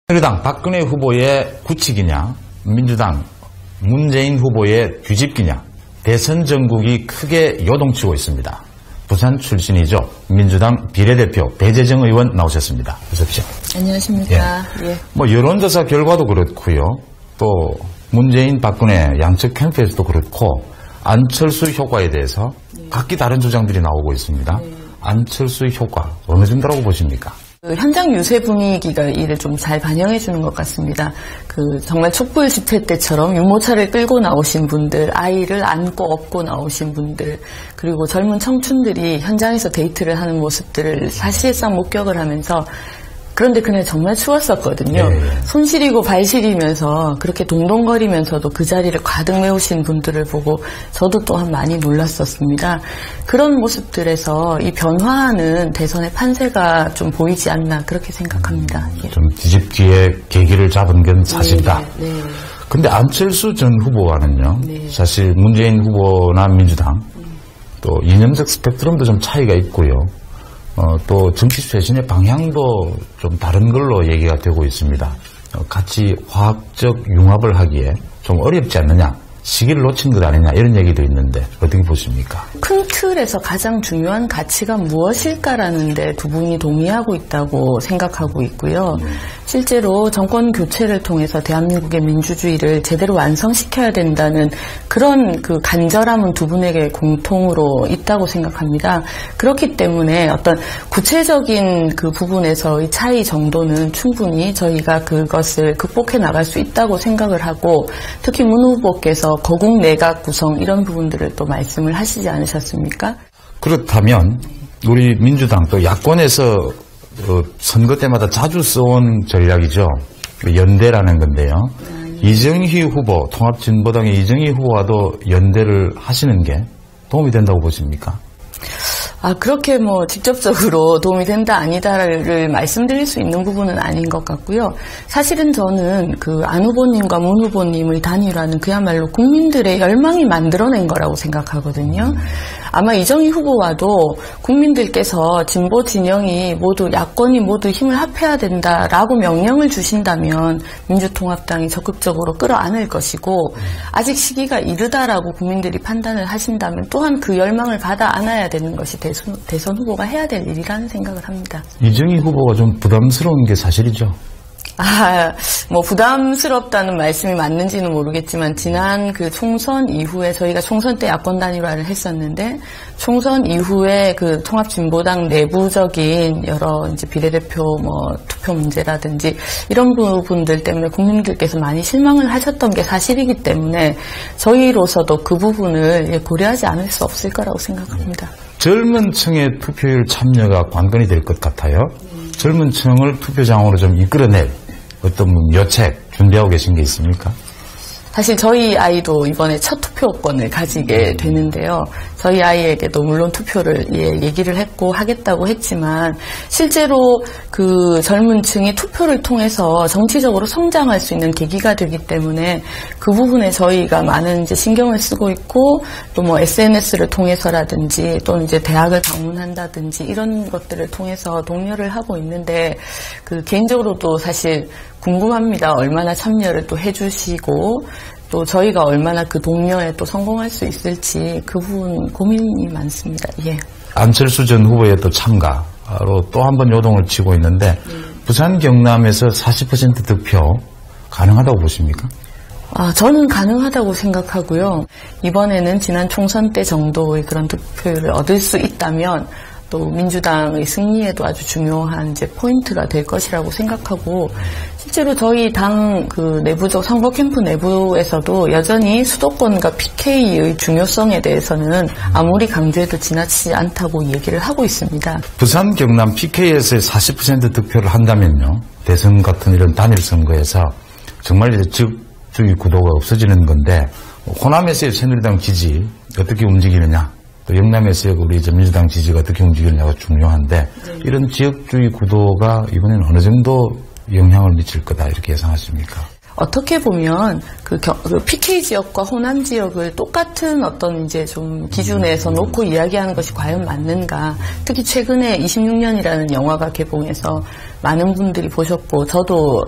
새누리당 박근혜 후보의 구치기냐, 민주당 문재인 후보의 뒤집기냐, 대선 전국이 크게 요동치고 있습니다. 부산 출신이죠. 민주당 비례대표 배재정 의원 나오셨습니다. 어서 오십시오. 안녕하십니까. 예. 여론조사 결과도 그렇고요. 또 문재인 박근혜 양측 캠프에서도 그렇고 안철수 효과에 대해서 각기 다른 주장들이 나오고 있습니다. 안철수 효과 어느 정도라고 보십니까? 현장 유세 분위기가 이를 좀 잘 반영해 주는 것 같습니다. 정말 촛불 집회 때처럼 유모차를 끌고 나오신 분들, 아이를 안고 업고 나오신 분들, 그리고 젊은 청춘들이 현장에서 데이트를 하는 모습들을 사실상 목격을 하면서, 그런데 그날 정말 추웠었거든요. 손 시리고 발 시리면서 그렇게 동동거리면서도 그 자리를 가득 메우신 분들을 보고 저도 또한 많이 놀랐었습니다. 그런 모습들에서 이 변화하는 대선의 판세가 좀 보이지 않나 그렇게 생각합니다. 좀 뒤집기에 계기를 잡은 건 사실이다. 근데 안철수 전 후보와는요. 사실 문재인 후보나 민주당 또 이념적 스펙트럼도 좀 차이가 있고요. 또 정치 쇄신의 방향도 좀 다른 걸로 얘기가 되고 있습니다. 같이 화학적 융합을 하기에 좀 어렵지 않느냐, 시기를 놓친 것 아니냐 이런 얘기도 있는데 어떻게 보십니까? 큰 틀에서 가장 중요한 가치가 무엇일까라는 데 두 분이 동의하고 있다고 생각하고 있고요. 실제로 정권 교체를 통해서 대한민국의 민주주의를 제대로 완성시켜야 된다는 그런 간절함은 두 분에게 공통으로 있다고 생각합니다. 그렇기 때문에 어떤 구체적인 그 부분에서의 차이 정도는 충분히 저희가 그것을 극복해 나갈 수 있다고 생각을 하고, 특히 문 후보께서 거국 내각 구성 이런 부분들을 또 말씀을 하시지 않으셨습니까? 그렇다면 우리 민주당 또 야권에서 선거 때마다 자주 써온 전략이죠. 연대라는 건데요. 이정희 후보, 통합진보당의 이정희 후보와도 연대를 하시는 게 도움이 된다고 보십니까? 그렇게 직접적으로 도움이 된다 아니다를 말씀드릴 수 있는 부분은 아닌 것 같고요. 사실은 저는 안 후보님과 문 후보님의 단일화는 그야말로 국민들의 열망이 만들어낸 거라고 생각하거든요. 아마 이정희 후보와도 국민들께서 진보 진영이 모두, 야권이 모두 힘을 합해야 된다라고 명령을 주신다면 민주통합당이 적극적으로 끌어안을 것이고, 아직 시기가 이르다라고 국민들이 판단을 하신다면 또한 그 열망을 받아 안아야 되는 것이 대선 후보가 해야 될 일이라는 생각을 합니다. 이정희 후보가 좀 부담스러운 게 사실이죠? 부담스럽다는 말씀이 맞는지는 모르겠지만, 지난 총선 이후에 저희가 총선 때 야권 단일화를 했었는데, 총선 이후에 통합진보당 내부적인 여러 비례대표 투표 문제라든지 이런 부분들 때문에 국민들께서 많이 실망을 하셨던 게 사실이기 때문에 저희로서도 그 부분을 고려하지 않을 수 없을 거라고 생각합니다. 젊은 층의 투표율 참여가 관건이 될 것 같아요. 젊은 층을 투표장으로 좀 이끌어낼 어떤 여책 준비하고 계신 게 있습니까? 사실 저희 아이도 이번에 첫 투표권을 가지게 되는데요. 저희 아이에게도 물론 투표를 얘기를 했고 하겠다고 했지만, 실제로 젊은 층이 투표를 통해서 정치적으로 성장할 수 있는 계기가 되기 때문에 그 부분에 저희가 많은 신경을 쓰고 있고, 또 SNS를 통해서라든지 또는 대학을 방문한다든지 이런 것들을 통해서 독려를 하고 있는데, 개인적으로도 사실 궁금합니다. 얼마나 참여를 또 해주시고 또 저희가 얼마나 그 독려에 또 성공할 수 있을지 그 부분 고민이 많습니다. 안철수 전 후보의 또 참가로 또 한 번 요동을 치고 있는데, 부산 경남에서 40% 득표 가능하다고 보십니까? 저는 가능하다고 생각하고요. 이번에는 지난 총선 때 정도의 그런 득표율을 얻을 수 있다면 또 민주당의 승리에도 아주 중요한 포인트가 될 것이라고 생각하고, 실제로 저희 당 내부적 선거 캠프 내부에서도 여전히 수도권과 PK의 중요성에 대해서는 아무리 강조해도 지나치지 않다고 얘기를 하고 있습니다. 부산 경남 PK에서의 40% 득표를 한다면요, 대선 같은 이런 단일 선거에서 정말 지역주의 구도가 없어지는 건데, 호남에서의 새누리당 지지 어떻게 움직이느냐, 또 영남에서의 우리 민주당 지지가 어떻게 움직이느냐가 중요한데, 이런 지역주의 구도가 이번에는 어느 정도 영향을 미칠 거다 이렇게 예상하십니까? 어떻게 보면 PK 지역과 호남 지역을 똑같은 어떤 좀 기준에서 놓고 이야기하는 것이 과연 맞는가? 특히 최근에 26년이라는 영화가 개봉해서 많은 분들이 보셨고 저도